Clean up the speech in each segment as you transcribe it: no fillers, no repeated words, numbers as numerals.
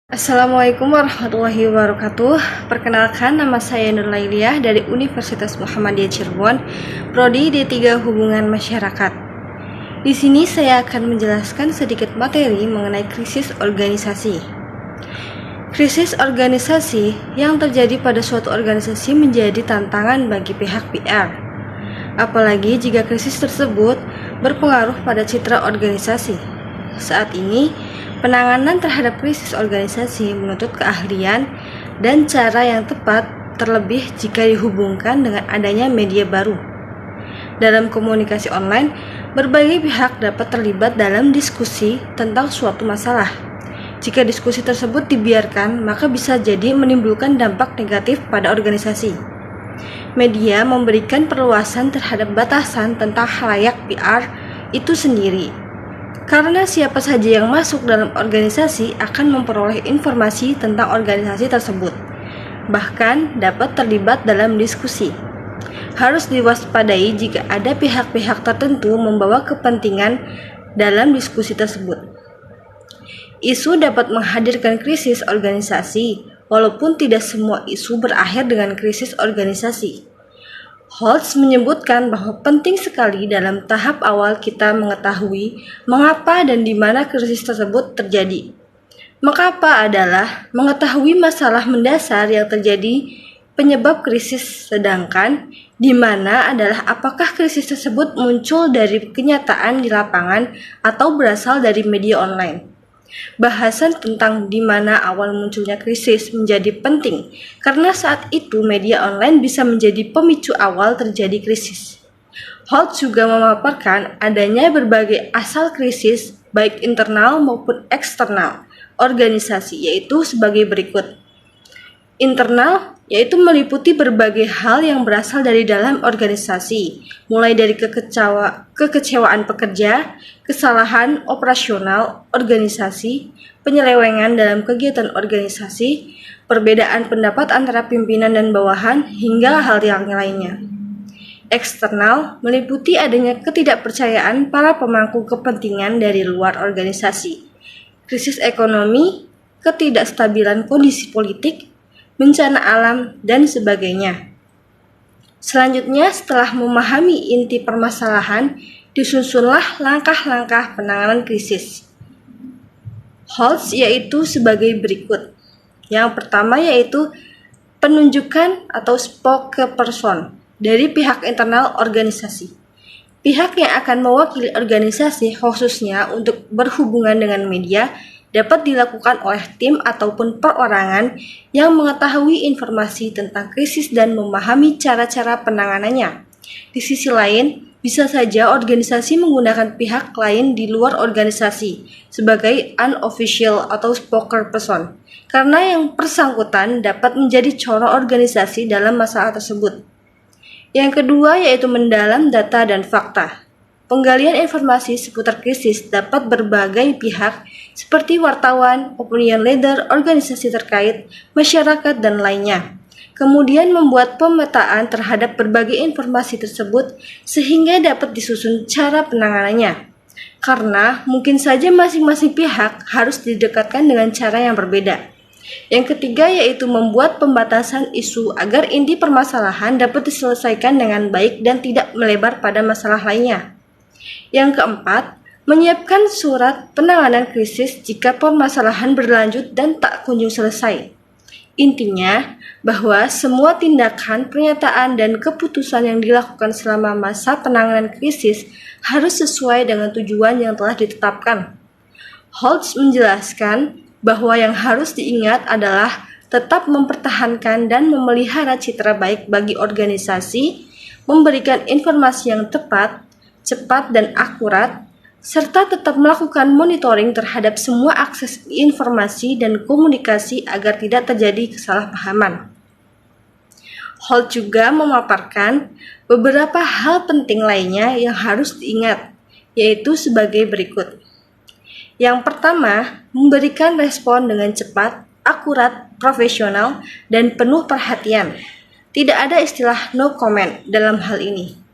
Assalamualaikum warahmatullahi wabarakatuh. Perkenalkan, nama saya Nur Lailiah dari Universitas Muhammadiyah Cirebon, Prodi D3 Hubungan Masyarakat. Di sini saya akan menjelaskan sedikit materi mengenai krisis organisasi. Krisis organisasi yang terjadi pada suatu organisasi menjadi tantangan bagi pihak PR. Apalagi jika krisis tersebut berpengaruh pada citra organisasi. Saat ini, penanganan terhadap krisis organisasi menuntut keahlian dan cara yang tepat, terlebih jika dihubungkan dengan adanya media baru. Dalam komunikasi online, berbagai pihak dapat terlibat dalam diskusi tentang suatu masalah. Jika diskusi tersebut dibiarkan, maka bisa jadi menimbulkan dampak negatif pada organisasi. Media memberikan perluasan terhadap batasan tentang khalayak PR itu sendiri. Karena siapa saja yang masuk dalam organisasi akan memperoleh informasi tentang organisasi tersebut, bahkan dapat terlibat dalam diskusi. Harus diwaspadai jika ada pihak-pihak tertentu membawa kepentingan dalam diskusi tersebut. Isu dapat menghadirkan krisis organisasi, walaupun tidak semua isu berakhir dengan krisis organisasi. Holtz menyebutkan bahwa penting sekali dalam tahap awal kita mengetahui mengapa dan di mana krisis tersebut terjadi. Mengapa adalah mengetahui masalah mendasar yang terjadi penyebab krisis, sedangkan di mana adalah apakah krisis tersebut muncul dari kenyataan di lapangan atau berasal dari media online. Bahasan tentang di mana awal munculnya krisis menjadi penting karena saat itu media online bisa menjadi pemicu awal terjadi krisis. Holtz juga memaparkan adanya berbagai asal krisis baik internal maupun eksternal organisasi, yaitu sebagai berikut. Internal yaitu meliputi berbagai hal yang berasal dari dalam organisasi, mulai dari kekecewaan pekerja, kesalahan operasional organisasi, penyelewengan dalam kegiatan organisasi, perbedaan pendapat antara pimpinan dan bawahan, hingga hal yang lainnya. Eksternal meliputi adanya ketidakpercayaan para pemangku kepentingan dari luar organisasi, krisis ekonomi, ketidakstabilan kondisi politik, bencana alam, dan sebagainya. Selanjutnya, setelah memahami inti permasalahan, disusunlah langkah-langkah penanganan krisis. Holtz yaitu sebagai berikut. Yang pertama yaitu penunjukan atau spokesperson dari pihak internal organisasi. Pihak yang akan mewakili organisasi khususnya untuk berhubungan dengan media dapat dilakukan oleh tim ataupun perorangan yang mengetahui informasi tentang krisis dan memahami cara-cara penanganannya. Di sisi lain, bisa saja organisasi menggunakan pihak lain di luar organisasi sebagai unofficial atau spokesperson, karena yang bersangkutan dapat menjadi corong organisasi dalam masalah tersebut. Yang kedua yaitu mendalam data dan fakta. Penggalian informasi seputar krisis dapat berbagai pihak seperti wartawan, opinion leader, organisasi terkait, masyarakat, dan lainnya. Kemudian membuat pemetaan terhadap berbagai informasi tersebut sehingga dapat disusun cara penanganannya. Karena mungkin saja masing-masing pihak harus didekatkan dengan cara yang berbeda. Yang ketiga yaitu membuat pembatasan isu agar inti permasalahan dapat diselesaikan dengan baik dan tidak melebar pada masalah lainnya. Yang keempat, menyiapkan surat penanganan krisis jika permasalahan berlanjut dan tak kunjung selesai. Intinya, bahwa semua tindakan, pernyataan, dan keputusan yang dilakukan selama masa penanganan krisis harus sesuai dengan tujuan yang telah ditetapkan. Holtz menjelaskan bahwa yang harus diingat adalah tetap mempertahankan dan memelihara citra baik bagi organisasi, memberikan informasi yang tepat, cepat dan akurat, serta tetap melakukan monitoring terhadap semua akses informasi dan komunikasi agar tidak terjadi kesalahpahaman. Holtz juga memaparkan beberapa hal penting lainnya yang harus diingat, yaitu sebagai berikut. Yang pertama, memberikan respon dengan cepat, akurat, profesional, dan penuh perhatian. Tidak ada istilah no comment dalam hal ini.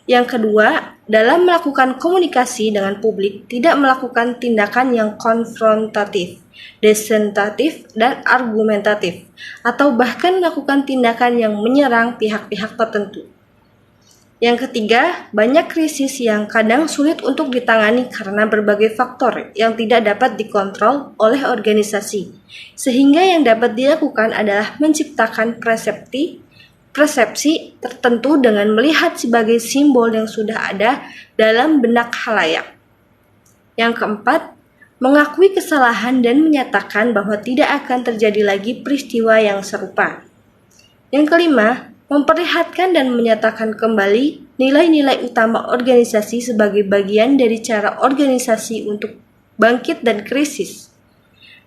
Yang kedua, dalam melakukan komunikasi dengan publik tidak melakukan tindakan yang konfrontatif, desentatif, dan argumentatif, atau bahkan melakukan tindakan yang menyerang pihak-pihak tertentu. Yang ketiga, banyak krisis yang kadang sulit untuk ditangani karena berbagai faktor yang tidak dapat dikontrol oleh organisasi, sehingga yang dapat dilakukan adalah menciptakan persepsi tertentu dengan melihat sebagai simbol yang sudah ada dalam benak khalayak. Yang keempat, mengakui kesalahan dan menyatakan bahwa tidak akan terjadi lagi peristiwa yang serupa. Yang kelima, memperlihatkan dan menyatakan kembali nilai-nilai utama organisasi sebagai bagian dari cara organisasi untuk bangkit dan krisis.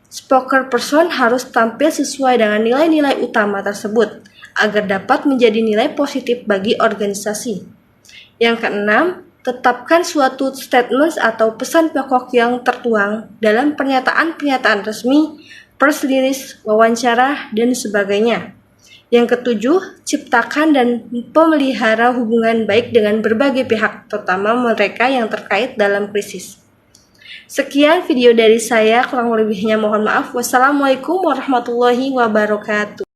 Spokesperson harus tampil sesuai dengan nilai-nilai utama tersebut agar dapat menjadi nilai positif bagi organisasi. Yang keenam, tetapkan suatu statement atau pesan pokok yang tertuang dalam pernyataan-pernyataan resmi, press release, wawancara, dan sebagainya. Yang ketujuh, ciptakan dan pemelihara hubungan baik dengan berbagai pihak, terutama mereka yang terkait dalam krisis. Sekian video dari saya, kurang lebihnya mohon maaf. Wassalamualaikum warahmatullahi wabarakatuh.